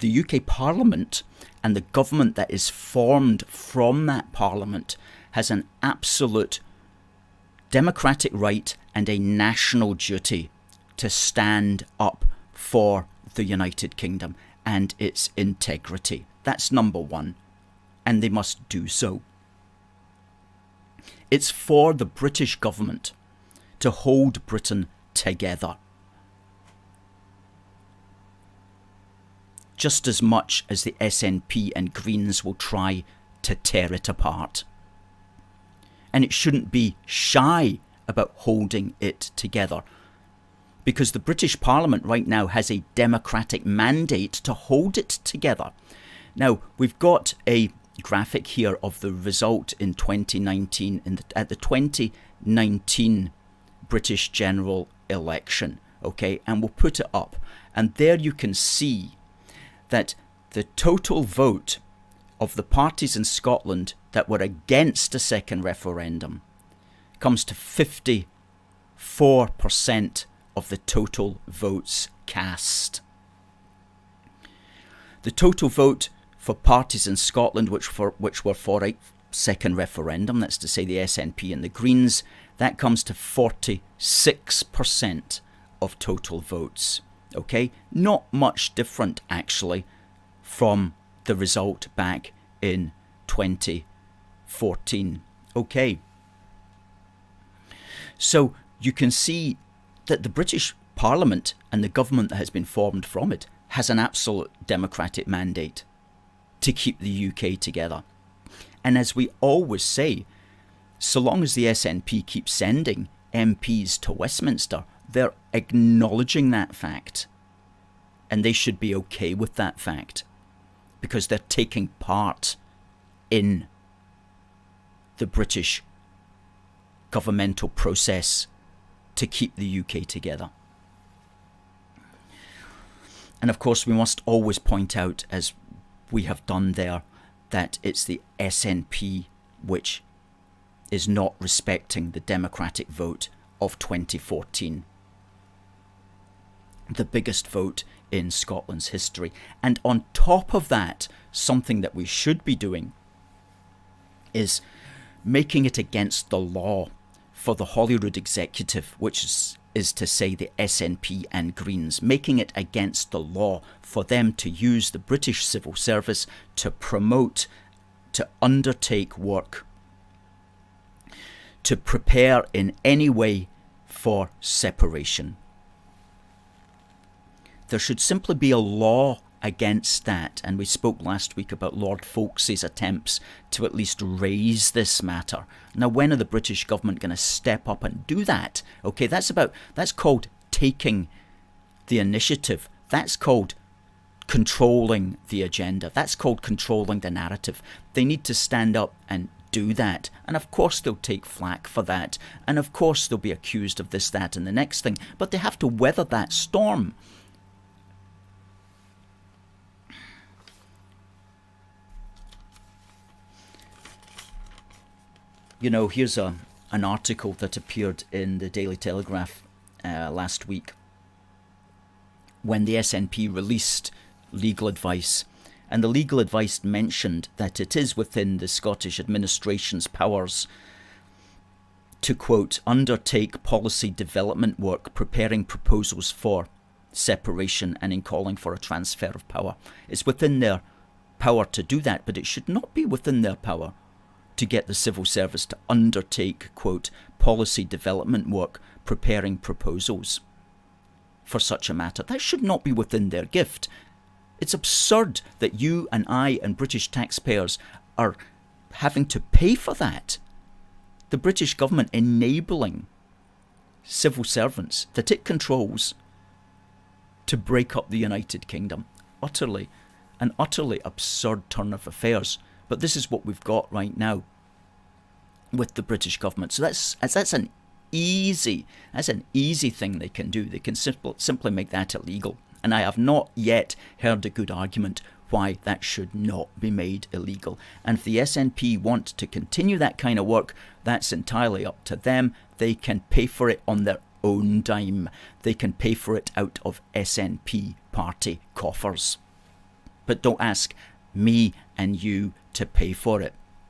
the UK Parliament and the government that is formed from that Parliament has an absolute democratic right and a national duty to stand up for the United Kingdom and its integrity. That's number one, and they must do so. It's for the British government to hold Britain together, just as much as the SNP and Greens will try to tear it apart. And it shouldn't be shy about holding it together, because the British Parliament right now has a democratic mandate to hold it together. Now, we've got a graphic here of the result in 2019, at the 2019 British general election, okay, and we'll put it up. And there you can see that the total vote of the parties in Scotland that were against a second referendum comes to 54% of the total votes cast. The total vote for parties in Scotland which were for a second referendum, that's to say the SNP and the Greens, that comes to 46% of total votes. Okay, not much different actually from the result back in 2014. Okay, so you can see that the British Parliament and the government that has been formed from it has an absolute democratic mandate to keep the UK together. And as we always say, so long as the SNP keeps sending MPs to Westminster, they're acknowledging that fact. And they should be okay with that fact, because they're taking part in the British governmental process to keep the UK together. And of course, we must always point out, as we have done there, that it's the SNP which is not respecting the democratic vote of 2014. The biggest vote in Scotland's history. And on top of that, something that we should be doing is making it against the law for the Holyrood executive, which is to say the SNP and Greens, making it against the law for them to use the British civil service to promote, to undertake work, to prepare in any way for separation. There should simply be a law against that, and we spoke last week about Lord Folks's attempts to at least raise this matter. Now, when are the British government going to step up and do that? Okay, that's called taking the initiative. That's called controlling the agenda. That's called controlling the narrative. They need to stand up and do that. And of course they'll take flack for that. And of course they'll be accused of this, that, and the next thing. But they have to weather that storm. You know, here's an article that appeared in the Daily Telegraph last week, when the SNP released legal advice. And the legal advice mentioned that it is within the Scottish administration's powers to, quote, undertake policy development work, preparing proposals for separation and in calling for a transfer of power. It's within their power to do that, but it should not be within their power to get the civil service to undertake, quote, policy development work, preparing proposals for such a matter. That should not be within their gift. It's absurd that you and I and British taxpayers are having to pay for that. The British government enabling civil servants that it controls to break up the United Kingdom. An utterly absurd turn of affairs. But this is what we've got right now with the British government. So that's an easy thing they can do. They can simply make that illegal. And I have not yet heard a good argument why that should not be made illegal. And if the SNP want to continue that kind of work, that's entirely up to them. They can pay for it on their own dime. They can pay for it out of SNP party coffers. but don't ask me and you to pay for it.